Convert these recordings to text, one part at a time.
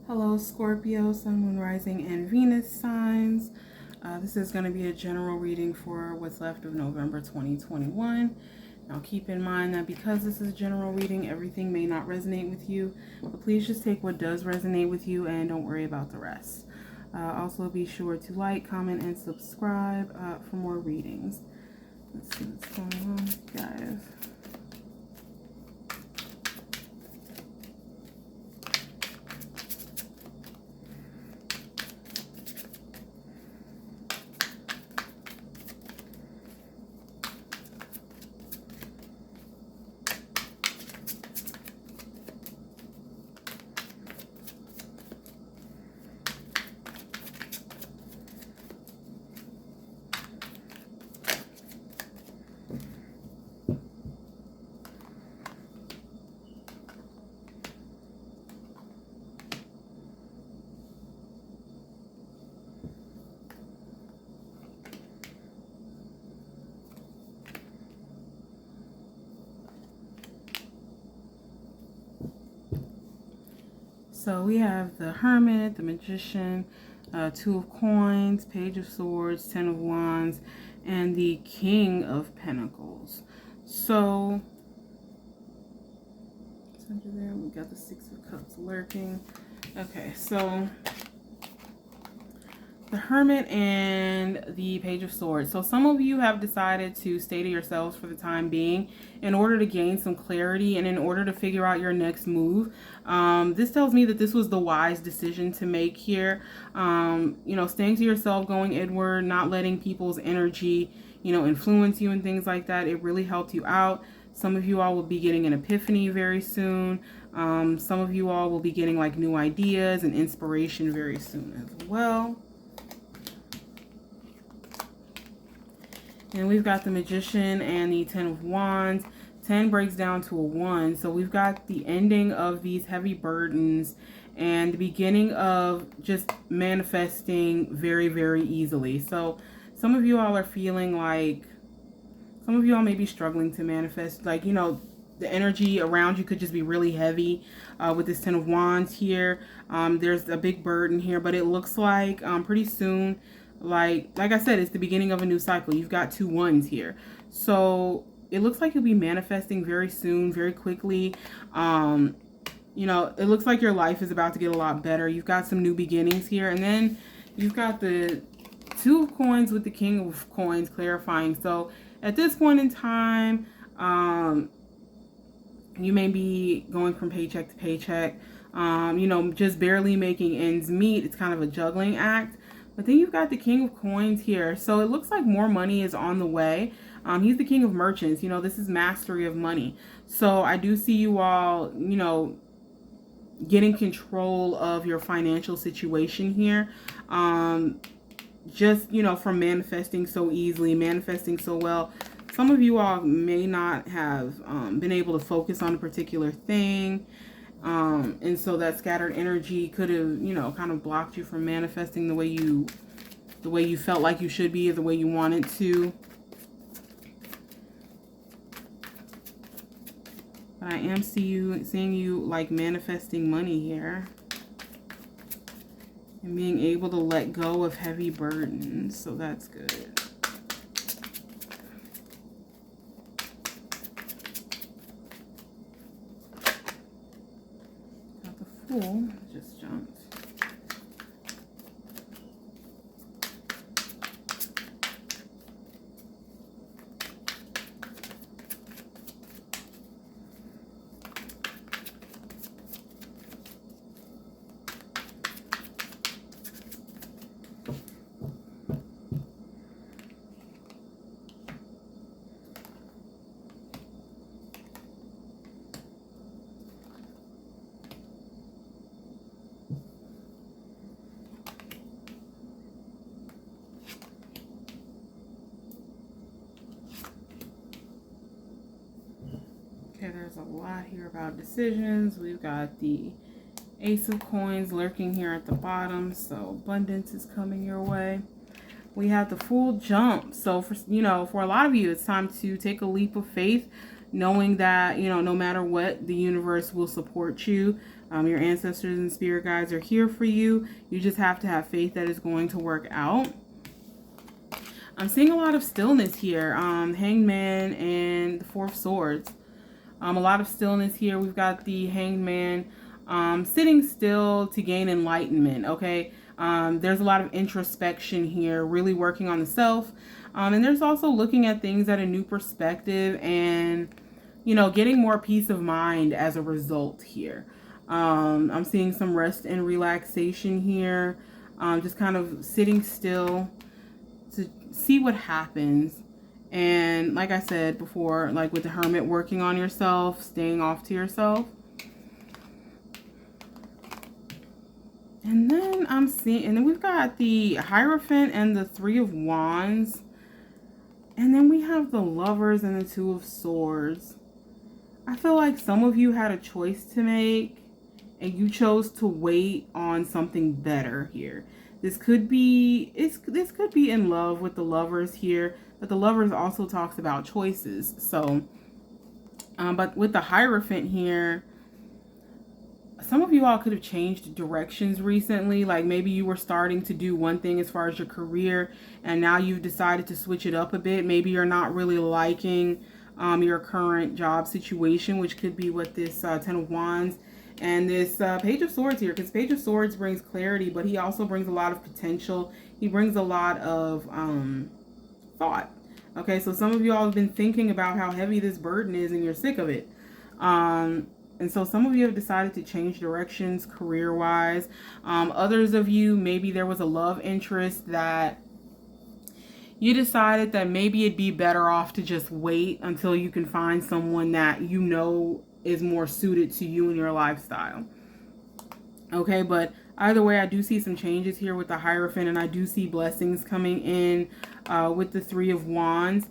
Hello, Scorpio, Sun, Moon, Rising, and Venus signs. This is going to be a general reading for what's left of November 2021. Now, keep in mind that because this is a general reading, everything may not resonate with you, but please just take what does resonate with you and don't worry about the rest. Also, be sure to like, comment, and subscribe for more readings. Let's see what's going on, guys. So we have the Hermit, the Magician, Two of Coins, Page of Swords, Ten of Wands, and the King of Pentacles. So under there we got the Six of Cups lurking. Okay, so the Hermit and the Page of Swords. So some of you have decided to stay to yourselves for the time being in order to gain some clarity and in order to figure out your next move. This tells me that this was the wise decision to make here. Staying to yourself, going inward, not letting people's energy, influence you and things like that. It really helped you out. Some of you all will be getting an epiphany very soon. Some of you all will be getting like new ideas and inspiration very soon as well. And we've got the Magician and the Ten of Wands. 10 breaks down to a 1. So we've got the ending of these heavy burdens and the beginning of just manifesting very, very easily. So some of you all are feeling like, some of you all may be struggling to manifest. Like, the energy around you could just be really heavy with this Ten of Wands here. There's a big burden here, but it looks like pretty soon, like I said, it's the beginning of a new cycle. You've got 2 1s here. So it looks like you'll be manifesting very soon, very quickly. It looks like your life is about to get a lot better. You've got some new beginnings here. And then you've got the Two of Coins with the King of Coins clarifying. So at this point in time, you may be going from paycheck to paycheck, just barely making ends meet. It's kind of a juggling act. But then you've got the King of Coins here. So it looks like more money is on the way. He's the King of Merchants. This is mastery of money. So I do see you all, getting control of your financial situation here. Just, from manifesting so easily, manifesting so well. Some of you all may not have been able to focus on a particular thing. And so that scattered energy could have, kind of blocked you from manifesting the way you felt like you should be, or the way you wanted to. But I am seeing you like manifesting money here. And being able to let go of heavy burdens. So that's good. Fool just jumped. Okay, there's a lot here about decisions. We've got the Ace of Coins lurking here at the bottom. So abundance is coming your way. We have the Full jump. So for a lot of you, it's time to take a leap of faith, knowing that, no matter what, the universe will support you. Your ancestors and spirit guides are here for you. You just have to have faith that it's going to work out. I'm seeing a lot of stillness here. Hanged Man and the Four of Swords. A lot of stillness here. We've got the Hanged Man sitting still to gain enlightenment, okay? There's a lot of introspection here, really working on the self. And there's also looking at things at a new perspective and, you know, getting more peace of mind as a result here. I'm seeing some rest and relaxation here. Just kind of sitting still to see what happens. And like I said before, like with the Hermit, working on yourself, staying off to yourself. And then I'm seeing, and then we've got the Hierophant and the Three of Wands. And then we have the Lovers and the Two of Swords. I feel like some of you had a choice to make and you chose to wait on something better here. This could be, this could be in love with the Lovers here, but the Lovers also talks about choices. So, but with the Hierophant here, some of you all could have changed directions recently. Like maybe you were starting to do one thing as far as your career, and now you've decided to switch it up a bit. Maybe you're not really liking your current job situation, which could be what this Ten of Wands and this Page of Swords here, because Page of Swords brings clarity, but he also brings a lot of potential. He brings a lot of thought. Okay, so some of you all have been thinking about how heavy this burden is and you're sick of it. And so some of you have decided to change directions career-wise. Others of you, maybe there was a love interest that you decided that maybe it'd be better off to just wait until you can find someone that you know is more suited to you and your lifestyle. Okay, but either way, I do see some changes here with the Hierophant, and I do see blessings coming in with the Three of Wands.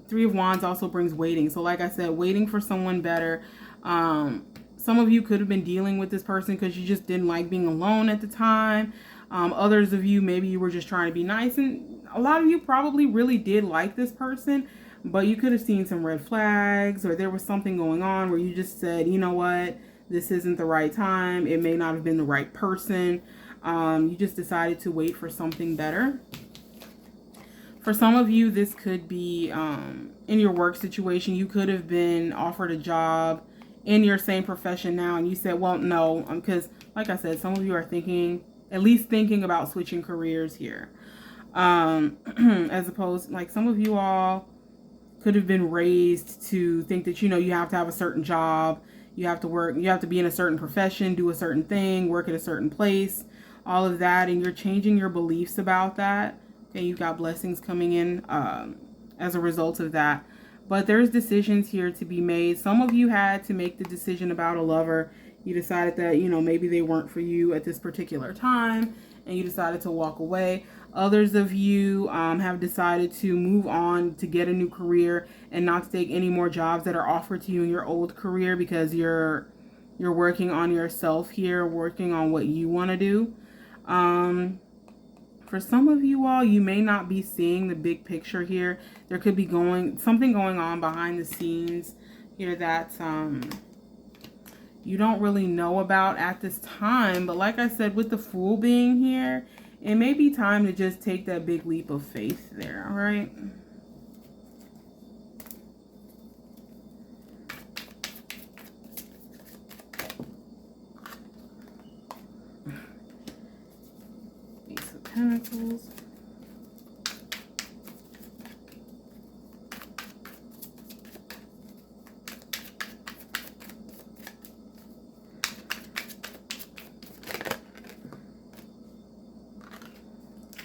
Three of Wands also brings waiting. So like I said, waiting for someone better. Some of you could have been dealing with this person because you just didn't like being alone at the time. Others of you, maybe you were just trying to be nice, and a lot of you probably really did like this person, but you could have seen some red flags, or there was something going on where you just said, you know what, this isn't the right time. It may not have been the right person. You just decided to wait for something better. For some of you, this could be in your work situation. You could have been offered a job in your same profession now, and you said, well, no, because like I said, some of you are thinking, at least thinking about switching careers here. As opposed, like some of you all could have been raised to think that, you know, you have to have a certain job, you have to work, you have to be in a certain profession, do a certain thing, work at a certain place, all of that, and you're changing your beliefs about that. Okay, you've got blessings coming in as a result of that. But there's decisions here to be made. Some of you had to make the decision about a lover. You decided that, you know, maybe they weren't for you at this particular time, and you decided to walk away. Others of you have decided to move on to get a new career and not to take any more jobs that are offered to you in your old career because you're working on yourself here, working on what you want to do. For some of you all, you may not be seeing the big picture here. There could be something going on behind the scenes here that you don't really know about at this time. But like I said, with the Fool being here, it may be time to just take that big leap of faith there, all right? Ace of Pentacles.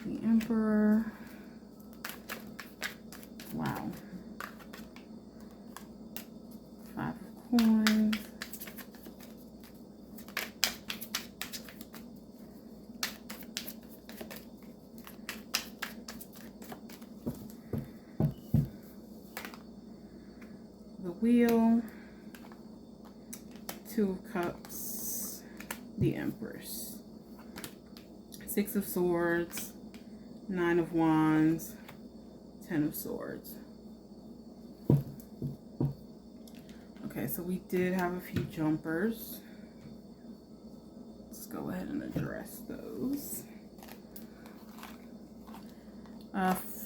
The Emperor. Wow. 5 of Coins. The Wheel. 2 of Cups. The Empress. 6 of Swords. 9 of Wands, 10 of Swords. Okay, so we did have a few jumpers. go ahead and address those.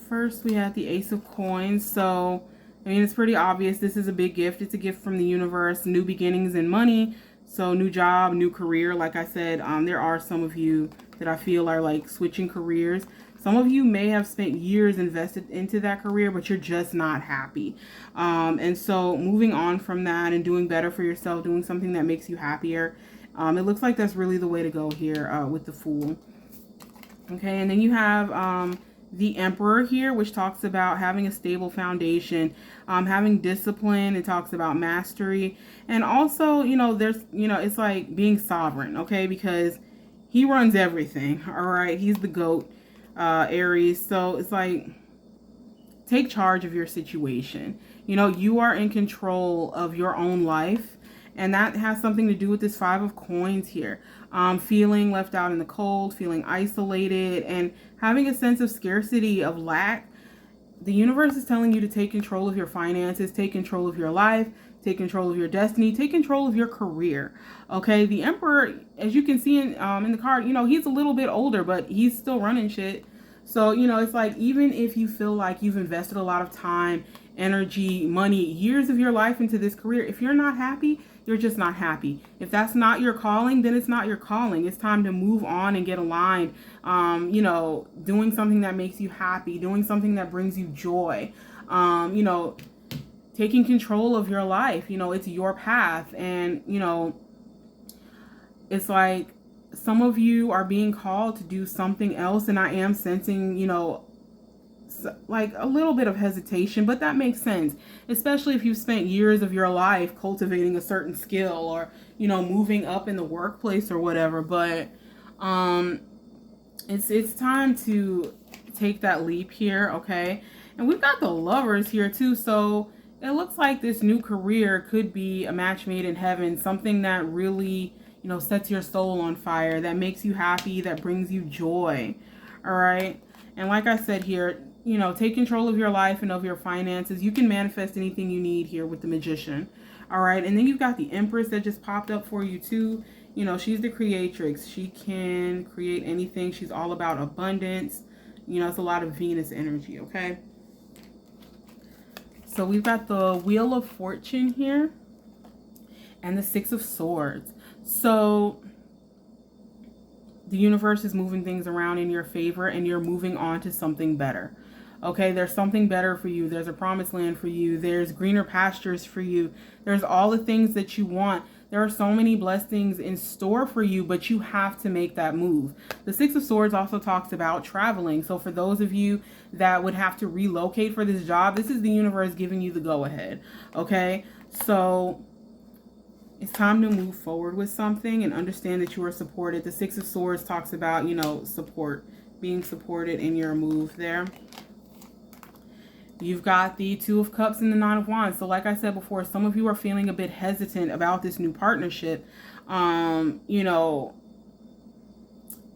First, we have the Ace of Coins. So, I mean, it's pretty obvious. This is a big gift. It's a gift from the universe. New beginnings and money. So, new job, new career. Like I said, there are some of you that I feel are like switching careers. Some of you may have spent years invested into that career, but you're just not happy. And so moving on from that and doing better for yourself, doing something that makes you happier. It looks like that's really the way to go here with the Fool. Okay, and then you have the Emperor here, which talks about having a stable foundation, having discipline. It talks about mastery. And also, you know, there's, you know, it's like being sovereign, okay, because he runs everything. All right, he's the GOAT. Aries. So it's like, take charge of your situation. You know, you are in control of your own life, and that has something to do with this Five of Coins here. Feeling left out in the cold, feeling isolated, and having a sense of scarcity, of lack. The universe is telling you to take control of your finances, take control of your life, take control of your destiny, take control of your career. Okay, the Emperor, as you can see in the card, you know, he's a little bit older, but he's still running shit. So, you know, it's like, even if you feel like you've invested a lot of time, energy, money, years of your life into this career, if you're not happy, you're just not happy. If that's not your calling, then it's not your calling. It's time to move on and get aligned. You know, doing something that makes you happy, doing something that brings you joy. You know, taking control of your life. You know, it's your path. And, you know, it's like some of you are being called to do something else. And I am sensing, you know, like a little bit of hesitation, but that makes sense, especially if you've spent years of your life cultivating a certain skill, or, you know, moving up in the workplace or whatever. But it's time to take that leap here. Okay, and we've got the Lovers here too, so it looks like this new career could be a match made in heaven, something that really, you know, sets your soul on fire, that makes you happy, that brings you joy. All right, and like I said here, you know, take control of your life and of your finances. You can manifest anything you need here with the Magician. All right, and then you've got the Empress that just popped up for you too. You know, she's the creatrix. She can create anything. She's all about abundance. You know, it's a lot of Venus energy, okay? So we've got the Wheel of Fortune here and the Six of Swords. So the universe is moving things around in your favor, and you're moving on to something better. Okay, there's something better for you. There's a promised land for you. There's greener pastures for you. There's all the things that you want. There are so many blessings in store for you, but you have to make that move. The Six of Swords also talks about traveling. So for those of you that would have to relocate for this job, this is the universe giving you the go-ahead. Okay, so it's time to move forward with something and understand that you are supported. The Six of Swords talks about, you know, support, being supported in your move there. You've got the Two of Cups and the Nine of Wands. So like I said before, some of you are feeling a bit hesitant about this new partnership, you know,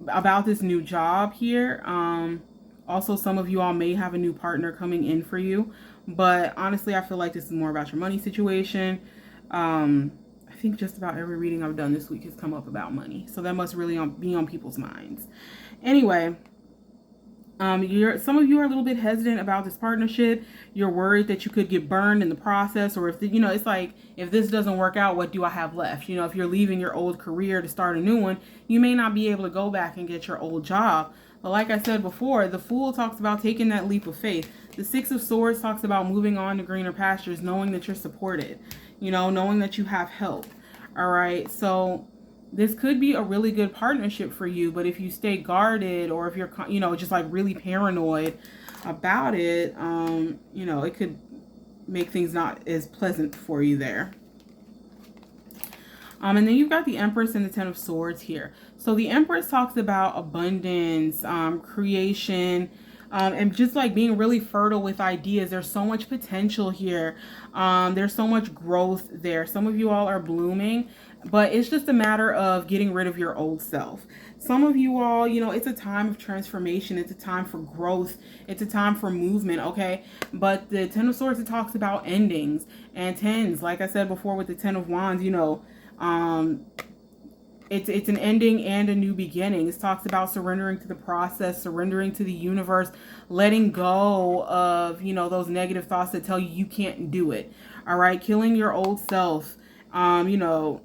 about this new job here. Also, some of you all may have a new partner coming in for you. But honestly, I feel like this is more about your money situation. I think just about every reading I've done this week has come up about money. So that must really be on people's minds. Anyway, some of you are a little bit hesitant about this partnership. You're worried that you could get burned in the process, or if you know, it's like, if this doesn't work out, what do I have left? You know, if you're leaving your old career to start a new one, you may not be able to go back and get your old job. But like I said before, the Fool talks about taking that leap of faith. The Six of Swords talks about moving on to greener pastures, knowing that you're supported, you know, knowing that you have help. All right, so this could be a really good partnership for you, but if you stay guarded, or if you're, you know, just like really paranoid about it, you know, it could make things not as pleasant for you there. And then you've got the Empress and the Ten of Swords here. So the Empress talks about abundance, creation, and just like being really fertile with ideas. There's so much potential here. There's so much growth there. Some of you all are blooming, but it's just a matter of getting rid of your old self. Some of you all, you know, it's a time of transformation. It's a time for growth. It's a time for movement, okay? But the Ten of Swords, it talks about endings and tens. Like I said before with the Ten of Wands, you know, it's an ending and a new beginning. It talks about surrendering to the process, surrendering to the universe, letting go of, you know, those negative thoughts that tell you you can't do it. All right, killing your old self. You know,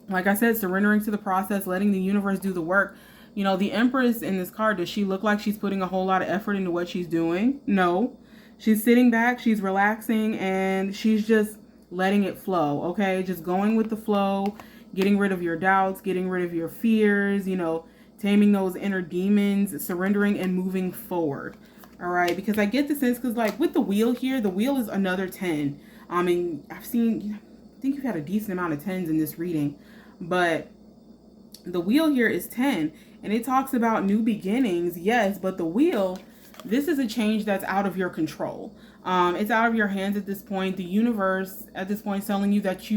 like I said, surrendering to the process, letting the universe do the work. You know, the Empress in this card, does she look like she's putting a whole lot of effort into what she's doing? No. She's sitting back, she's relaxing, and she's just letting it flow, okay? Just going with the flow, getting rid of your doubts, getting rid of your fears, you know, taming those inner demons, surrendering and moving forward. All right, because I get the sense, because like with the wheel here, the wheel is another 10. And I've seen, I think you've had a decent amount of 10s in this reading, but the wheel here is 10, and it talks about new beginnings, yes, but the wheel, this is a change that's out of your control. It's out of your hands at this point. The universe at this point is telling you that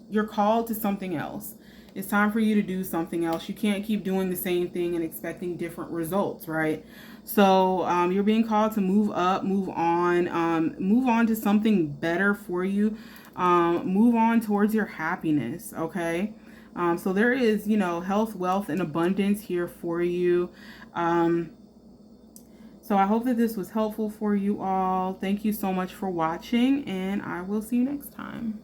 you're called to something else. It's time for you to do something else. You can't keep doing the same thing and expecting different results, right? So you're being called to move up, move on to something better for you. Move on towards your happiness, okay? So there is, you know, health, wealth, and abundance here for you. So I hope that this was helpful for you all. Thank you so much for watching, and I will see you next time.